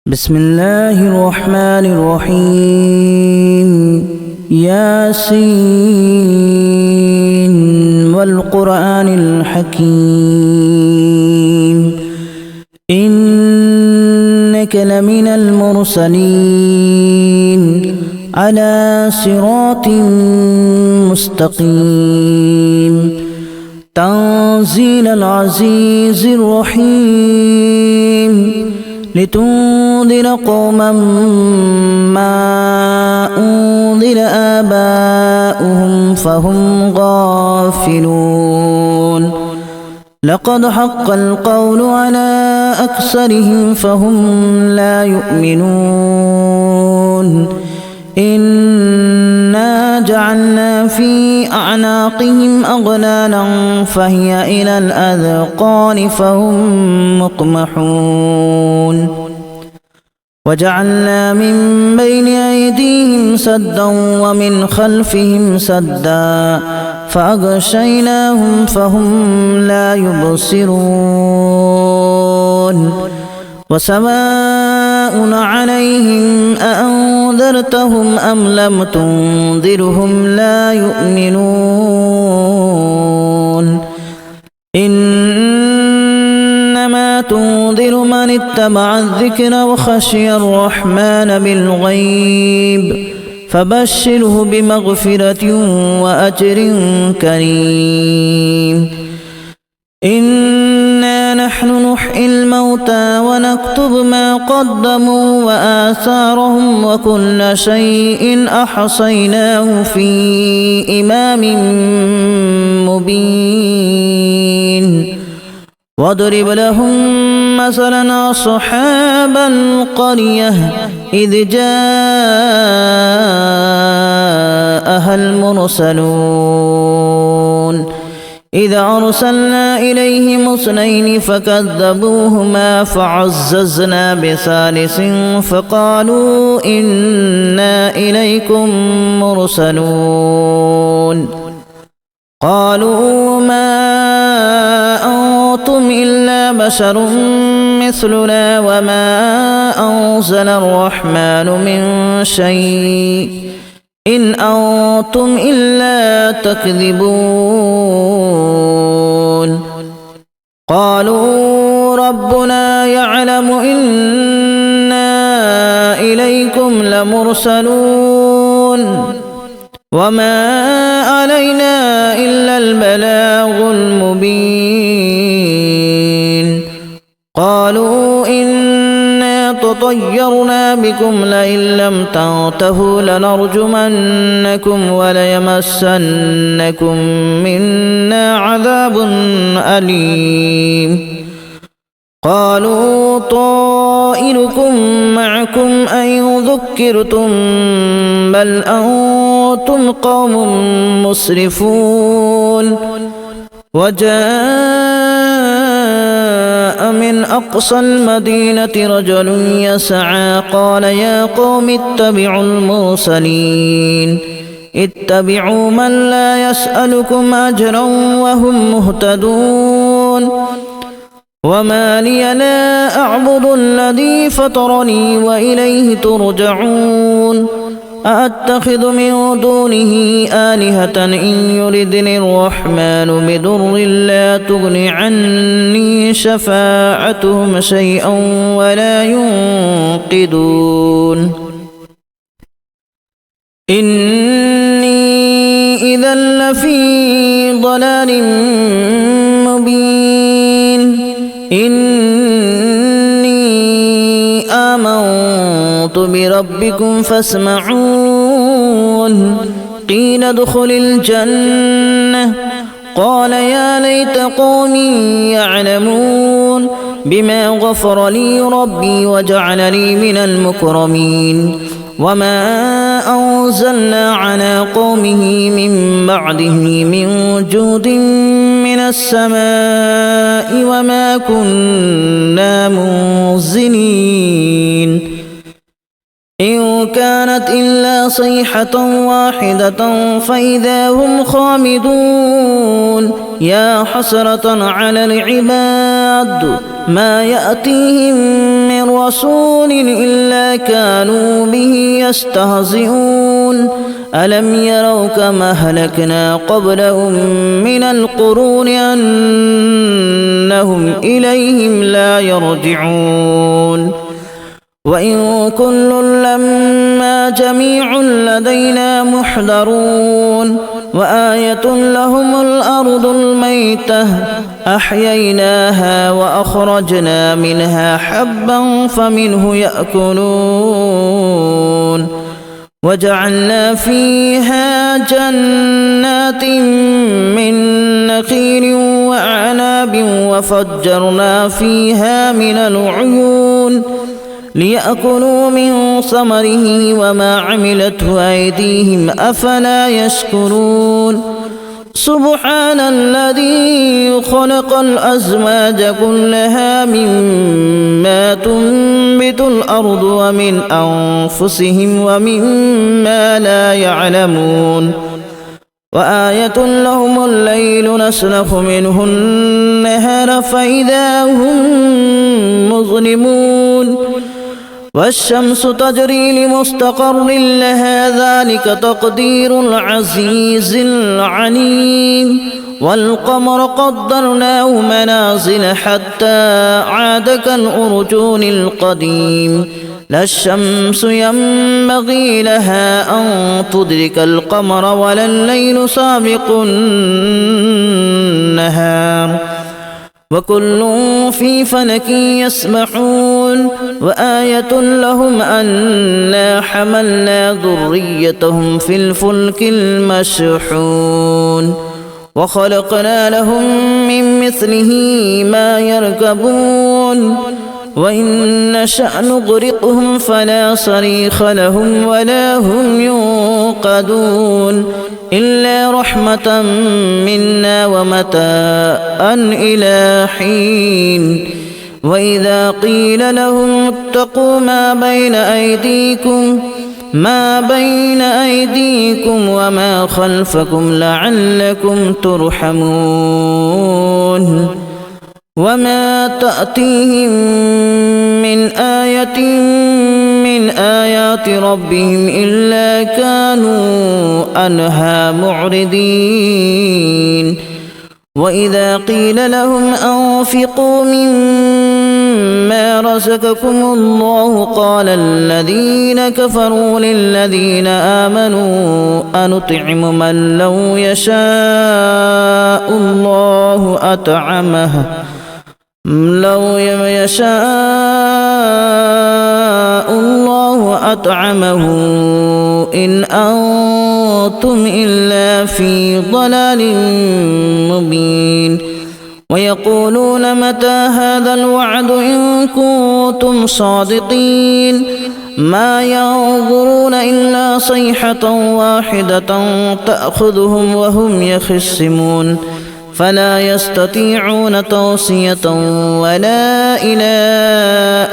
بسم الله الرحمن الرحيم ياسين والقرآن الحكيم إنك لمن المرسلين على صراط مستقيم تنزيل العزيز الرحيم لتنذر قوما ما أنذر آباؤهم فهم غافلون لقد حق القول على أكثرهم فهم لا يؤمنون إنا جعلنا في أعناقهم أغلالا فهي إلى الأذقان فهم مقمحون وجعلنا من بين أيديهم سدا ومن خلفهم سدا فأغشيناهم فهم لا يبصرون وسواء عليهم أأنذرتهم أم لم تنذرهم لا يؤمنون إنما تنذر من اتبع الذكر وخشي الرحمن بالغيب فبشره بمغفرة وأجر كريم إنا نحن نحيي الموتى ونكتب ما قدموا وآثارهم وكل شيء أحصيناه في إمام مبين واضرب لهم مثلا أصحاب القرية إذ جاءها المرسلون إذا أرسلنا إليهم اثنين فكذبوهما فعززنا بثالث فقالوا إنا إليكم مرسلون قالوا ما أنتم إلا بشر مثلنا وما أنزل الرحمن من شيء إن أنتم إلا تكذبون قالوا ربنا يعلم إنا إليكم لمرسلون وما علينا إلا البلاغ المبين قالوا إنا تطيرنا بكم لئن لم تنتهوا لنرجمنكم وليمسنكم منا عذاب أليم قالوا طائركم معكم أن ذكرتم بل أنتم قوم مسرفون وجاء من أقصى المدينة رجل يسعى قال يا قوم اتبعوا المرسلين اتبعوا من لا يسألكم أجرا وهم مهتدون وما لي لا أعبد الذي فطرني وإليه ترجعون أأتخذ من دونه آلهة إن يردني الرحمن بضر لا تغن عني شفاعتهم شيئا ولا ينقذون إني إذا لفي ضلال مبين إني آمنت بربكم فاسمعون قيل ادخل الجنة قال يا ليت قومي يعلمون بما غفر لي ربي وجعلني من المكرمين وما أنزلنا على قومه من بعده من جود من السماء وما كنا منزلين إن كانت إلا صيحة واحدة فإذا هم خامدون يا حسرة على العباد ما يأتيهم من رسول إلا كانوا به يستهزئون ألم يروا كما أهلكنا قبلهم من القرون أنهم إليهم لا يرجعون وإن كل لما جميع لدينا محضرون وآية لهم الأرض الميتة أحييناها وأخرجنا منها حبا فمنه يأكلون وجعلنا فيها جنات من نخيل وأعناب وفجرنا فيها من العيون ليأكلوا من ثمره وما عملته أيديهم أفلا يشكرون سبحان الذي خلق الأزواج كلها مما تنبت الأرض ومن أنفسهم ومما لا يعلمون وآية لهم الليل نسلخ منه النهار فإذا هم مظلمون والشمس تجري لمستقر لها ذلك تقدير العزيز العليم والقمر قدرناه منازل حتى عاد كالأرجون القديم لا الشمس ينبغي لها أن تدرك القمر ولا الليل سابق النهار وكل في فلك يسبحون وآية لهم أنا حملنا ذريتهم في الفلك المشحون وخلقنا لهم من مثله ما يركبون وإن نشأ نغرقهم فلا صريخ لهم ولا هم ينقذون إلا رحمة منا ومتاعا إلى حين وإذا قيل لهم اتقوا ما بين أيديكم وما خلفكم لعلكم ترحمون وما تأتيهم من آية من آيات ربهم إلا كانوا عنها معرضين وإذا قيل لهم أنفقوا مما رزقكم الله قال الذين كفروا للذين آمنوا أنطعم من لو يشاء الله أطعمه إن أنتم إلا في ضلال مبين ويقولون متى هذا الوعد إن كنتم صادقين ما ينظرون إلا صيحة واحدة تأخذهم وهم يخصمون فلا يستطيعون توصية ولا إلى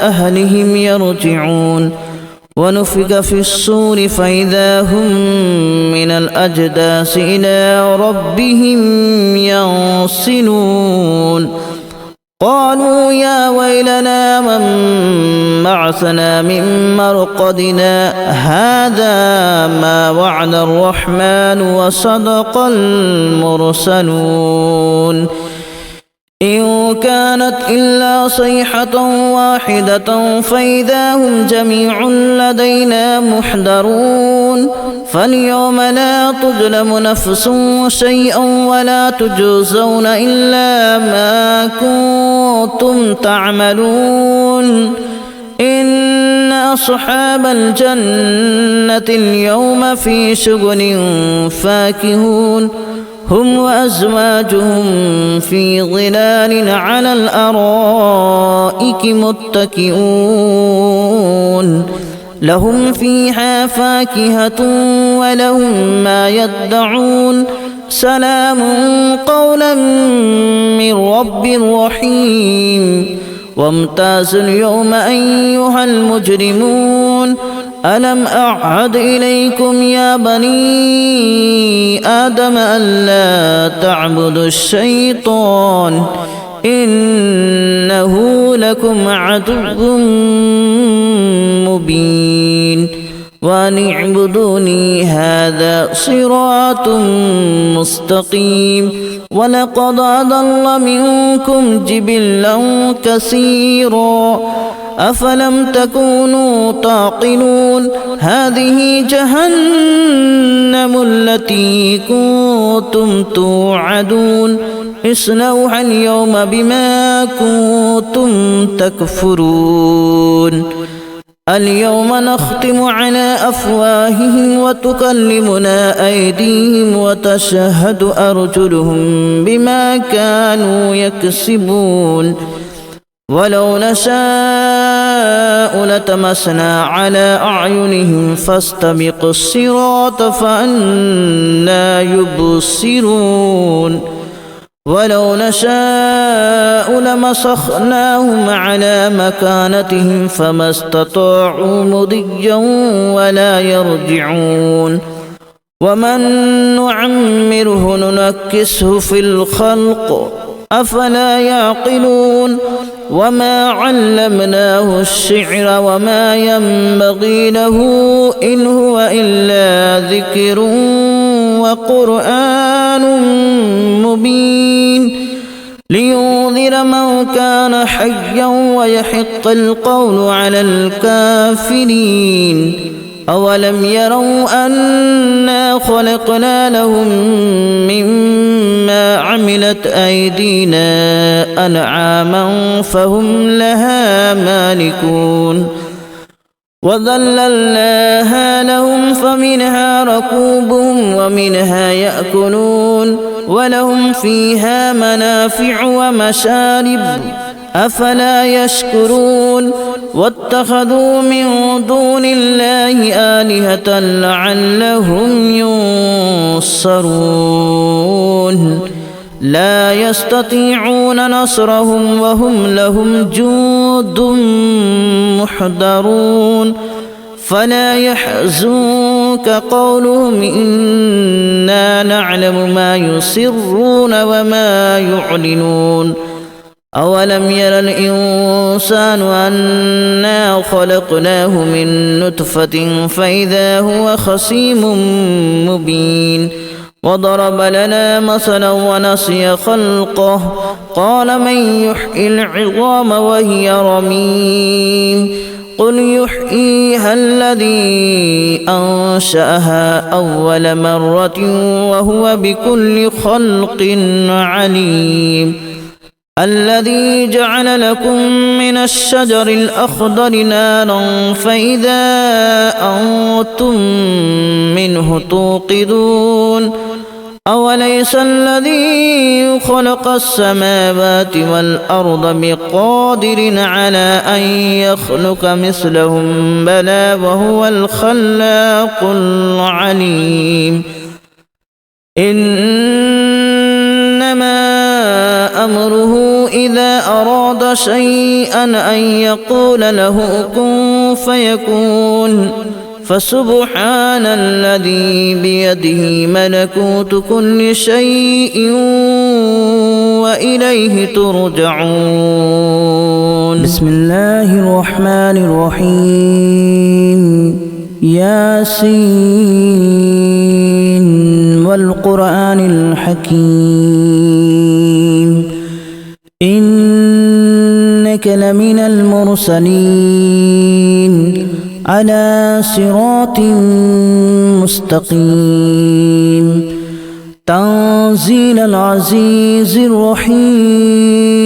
أهلهم يرجعون ونفخ في الصور فإذا هم من الأجداث إلى ربهم ينسلون قالوا يا ويلنا من بعثنا من مرقدنا هذا ما وعد الرحمن وصدق المرسلون إن كانت إلا صيحة واحدة فإذا هم جميع لدينا محضرون فاليوم لا تظلم نفس شيئا ولا تجزون إلا ما كنتم تعملون إن أصحاب الجنة اليوم في شغل فاكهون هم وأزواجهم في ظلال على الأرائك متكئون لهم فيها فاكهة ولهم ما يدعون سلام قولا من رب رحيم وامتازوا اليوم أيها المجرمون ألم أعهد إليكم يا بني آدم ألا تعبدوا الشيطان إنه لكم عدو مبين وأن اعبدوني هذا صراط مستقيم ولقد أضل منكم جبلا كثيرا أفلم تكونوا تعقلون هذه جهنم التي كنتم توعدون اصلوها اليوم بما كنتم تكفرون اليوم نختم على أفواههم وتكلمنا أيديهم وتشهد أرجلهم بما كانوا يكسبون ولو نشاء لتمسنا على أعينهم فاستبقوا الصراط فأنى يبصرون ولو نشاء لمسخناهم على مكانتهم فما استطاعوا مضيا ولا يرجعون ومن نعمره ننكسه في الخلق أفلا يعقلون وما علمناه الشعر وما ينبغي له إن هو إلا ذكر وقرآن مبين لينذر من كان حيا ويحق القول على الكافرين أولم يروا أنا خلقنا لهم مما عملت أيدينا أنعاما فهم لها مالكون وذللناها لهم فمنها ركوبهم ومنها يأكلون ولهم فيها منافع ومشارب أفلا يشكرون واتخذوا من دون الله آلهة لعلهم ينصرون لا يستطيعون نصرهم وهم لهم جند محضرون فلا يحزنك قولهم إنا نعلم ما يسرون وما يعلنون أولم ير الإنسان أنا خلقناه من نطفة فإذا هو خصيم مبين وضرب لنا مثلا ونسي خلقه قال من يحيي العظام وهي رميم قل يحييها الذي أنشأها أول مرة وهو بكل خلق عليم الذي جعل لكم من الشجر الأخضر نارا فإذا أنتم منه توقدون أوليس الذي خلق السماوات والأرض بقادر على أن يخلق مثلهم بلى وهو الخلاق العليم إنما أمره إذا أراد شيئا أن يقول له كن فيكون فسبحان الذي بيده ملكوت كل شيء وإليه ترجعون بسم الله الرحمن الرحيم ياسين والقرآن الحكيم إنك لمن المرسلين على صراط مستقيم تنزيل العزيز الرحيم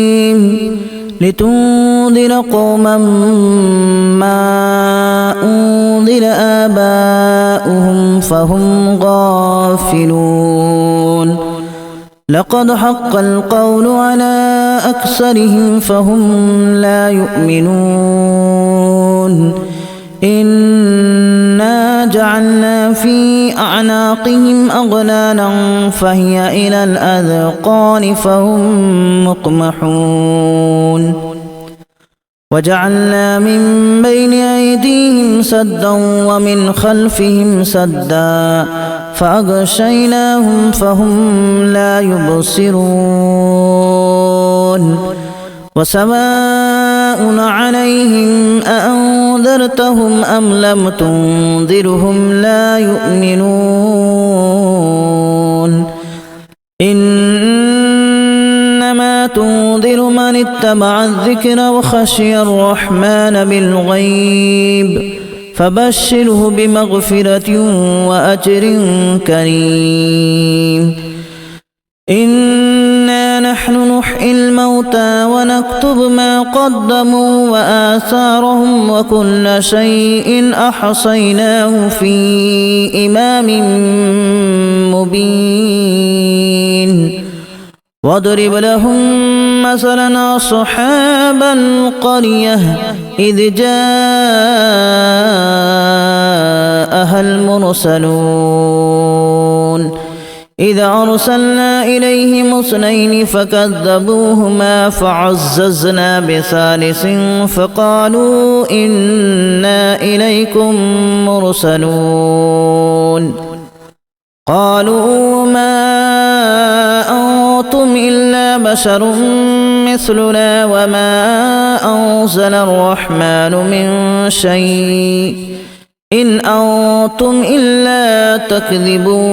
لتنذر قوما ما أنذر آباؤهم فهم غافلون لقد حق القول على أكثرهم فهم لا يؤمنون إنا جعلنا في أعناقهم أغلالا فهي إلى الأذقان فهم مقمحون وجعلنا من بين أيديهم سدا ومن خلفهم سدا فأغشيناهم فهم لا يبصرون وسواء عليهم أأنذرتهم أم لم تنذرهم لا يؤمنون إنما تنذر من اتبع الذكر وخشي الرحمن بالغيب فبشره بمغفرة وأجر كريم إنا نحن نحيي الموتى ونكتب ما قدموا وآثارهم وكل شيء أحصيناه في إمام مبين واضرب لهم مثلا أصحاب القرية إذ جاءها المرسلون إذا أرسلنا إليهم اثنين فكذبوهما فعززنا بثالث فقالوا إنا إليكم مرسلون قالوا ما أنتم إلا بشر مثلنا وما أنزل الرحمن من شيء إن أنتم إلا تكذبون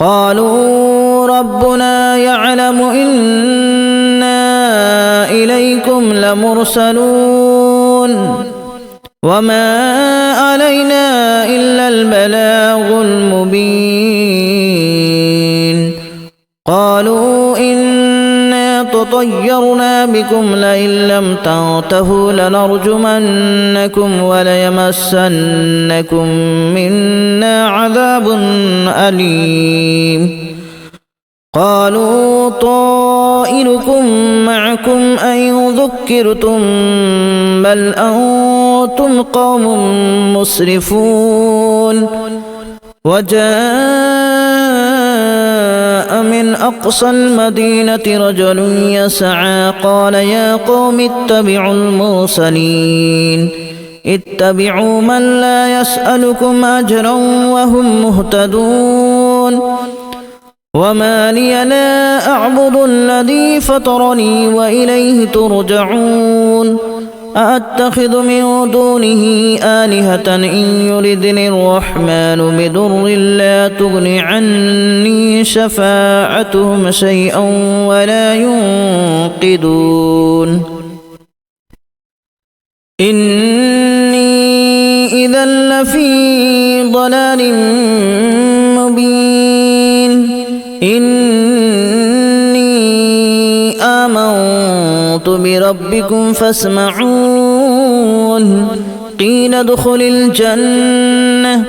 قالوا ربنا يعلم إنا إليكم لمرسلون وما علينا إلا البلاغ المبين قالوا إنا تطيرنا بكم لئن لم تنتهوا لنرجمنكم وليمسنكم منا عذاب أليم قالوا طائركم معكم أن ذكرتم بل أنتم قوم مسرفون وجاء من أقصى المدينة رجل يسعى قال يا قوم اتبعوا المرسلين اتبعوا من لا يسألكم أجرا وهم مهتدون وما لي لا أعبد الذي فطرني وإليه ترجعون أأتخذ من دونه آلهة إن يردني الرحمن بضر لا تغن عني شفاعتهم شيئا ولا ينقذون إني إذا لفي ضلال مبين إني آمنت بربكم فاسمعون قيل ادخل الجنة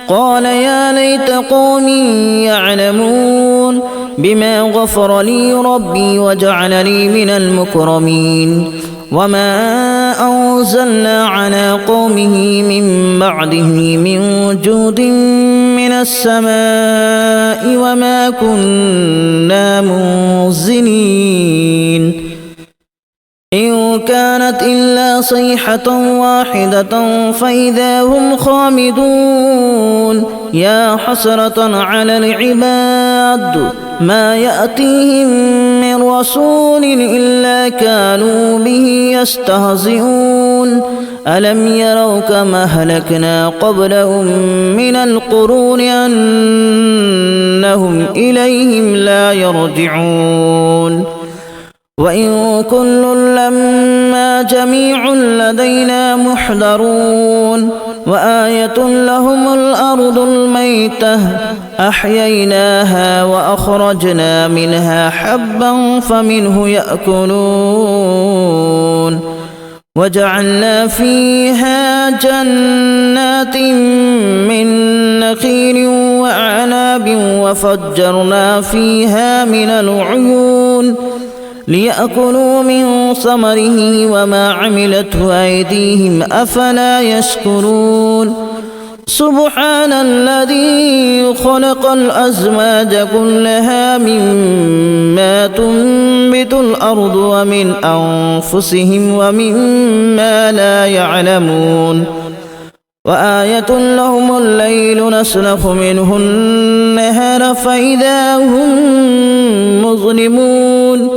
قال يا ليت قومي يعلمون بما غفر لي ربي وجعلني من المكرمين وما أنزلنا على قومه من بعده من جود من السماء وما كنا منزلين إن كانت إلا صيحة واحدة فإذا هم خامدون يا حسرة على العباد ما يأتيهم من رسول إلا كانوا به يستهزئون ألم يروا كما أهلكنا قبلهم من القرون أنهم إليهم لا يرجعون وإن كل لما جميع لدينا محضرون وآية لهم الأرض الميتة أحييناها وأخرجنا منها حبا فمنه يأكلون وجعلنا فيها جنات من نخيل وأعناب وفجرنا فيها من العيون ليأكلوا من ثمره وما عملته أيديهم أفلا يشكرون سبحان الذي خلق الأزواج كلها مما تنبت الأرض ومن أنفسهم ومما لا يعلمون وآية لهم الليل نسلخ منه النهار فإذا هم مظلمون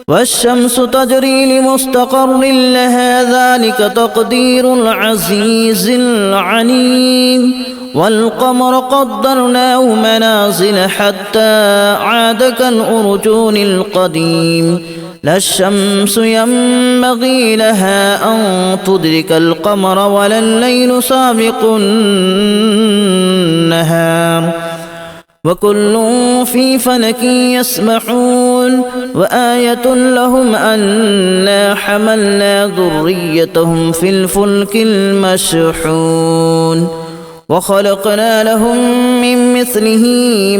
والشمس تجري لمستقر لها ذلك تقدير العزيز العليم والقمر قدرناه منازل حتى عاد كالأرجون القديم لا الشمس ينبغي لها أن تدرك القمر ولا الليل سابق النهار وكل في فلك يسبحون وآية لهم أنا حملنا ذريتهم في الفلك المشحون وخلقنا لهم من مثله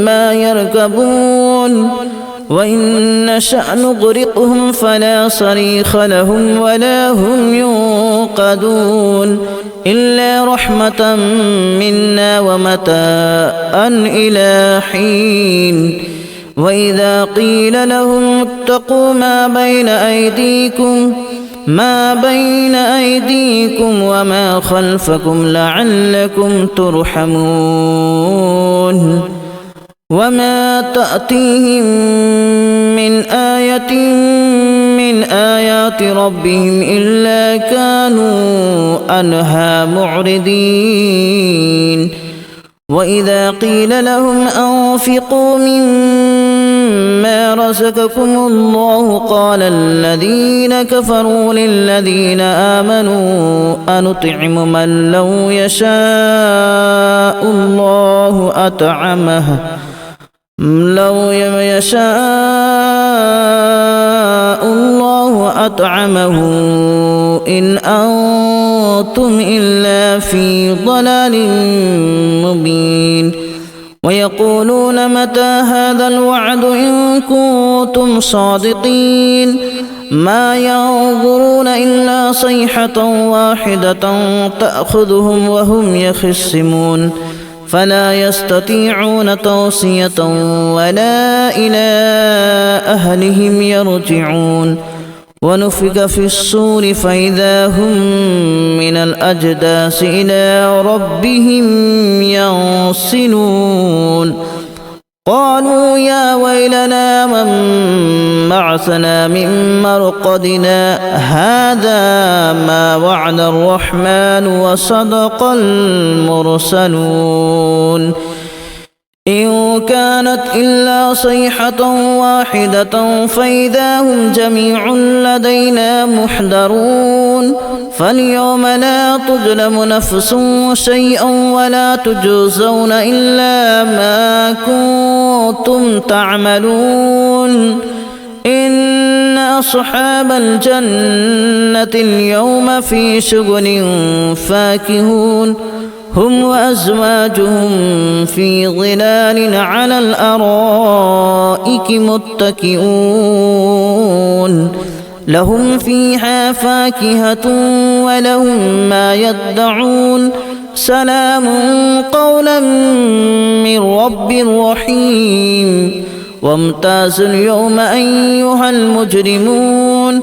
ما يركبون وإن نشأ نغرقهم فلا صريخ لهم ولا هم ينقذون إلا رحمة منا ومتاعا إلى حين وإذا قيل لهم اتقوا ما بين أيديكم وما خلفكم لعلكم ترحمون وما تأتيهم من آية من آيات ربهم إلا كانوا عنها معرضين وإذا قيل لهم أنفقوا مما رزقكم الله قال الذين كفروا للذين آمنوا أنطعم من لو يشاء الله أطعمه إن أنتم إلا في ضلال مبين ويقولون متى هذا الوعد إن كنتم صادقين ما ينظرون إلا صيحة واحدة تأخذهم وهم يخصمون فلا يستطيعون توصية ولا إلى أهلهم يرجعون ونفخ في الصور فإذا هم من الأجداث إلى ربهم ينسلون قالوا يا ويلنا من بعثنا من مرقدنا هذا ما وعد الرحمن وصدق المرسلون إن كانت إلا صيحة واحدة فإذا هم جميع لدينا محضرون فاليوم لا تظلم نفس شيئا ولا تجزون إلا ما كنتم تعملون إن أصحاب الجنة اليوم في شغل فاكهون هم وأزواجهم في ظلال على الأرائك متكئون لهم فيها فاكهة ولهم ما يدعون سلام قولا من رب رحيم وامتازوا اليوم أيها المجرمون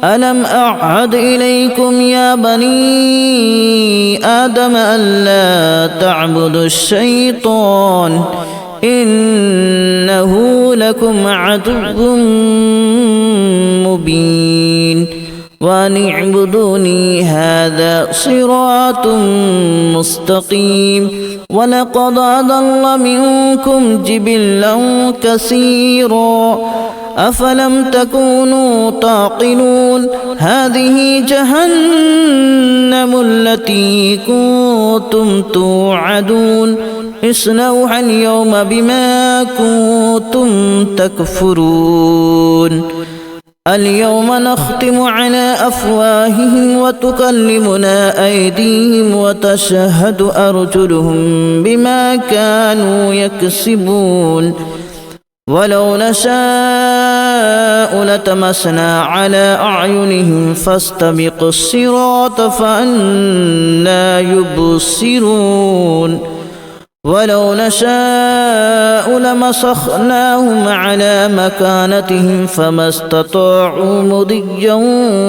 ألم أعهد إليكم يا بني آدم ألا تعبدوا الشيطان إنه لكم عدو مبين وأن اعبدوني هذا صراط مستقيم ولقد أضل منكم جبلا كثيرا أفلم تكونوا تعقلون هذه جهنم التي كنتم توعدون اصلوها اليوم بما كنتم تكفرون اليوم نختم على أفواههم وتكلمنا أيديهم وتشهد أرجلهم بما كانوا يكسبون ولو نشاء لتمسنا على أعينهم فاستبقوا الصراط فأنى يبصرون ولو نشاء لمسخناهم على مكانتهم فما استطاعوا مضيا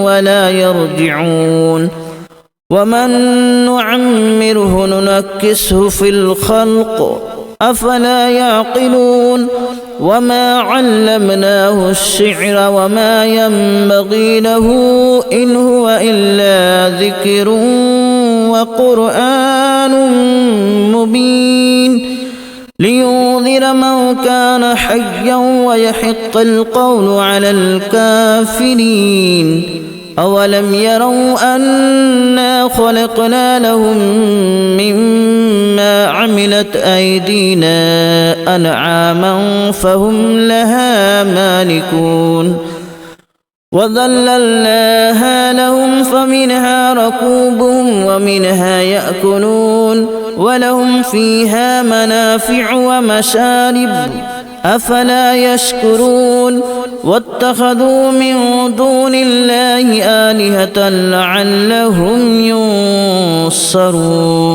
ولا يرجعون ومن نعمره ننكسه في الخلق أفلا يعقلون وما علمناه الشعر وما ينبغي له إن هو إلا ذكر وقرآن مبين لينذر من كان حيا ويحق القول على الكافرين أولم يروا أنا خلقنا لهم مما عملت أيدينا أنعاما فهم لها مالكون وذللناها لهم فمنها ركوبهم ومنها يأكلون ولهم فيها منافع ومشارب أفلا يشكرون واتخذوا من دون الله آلهة لعلهم ينصرون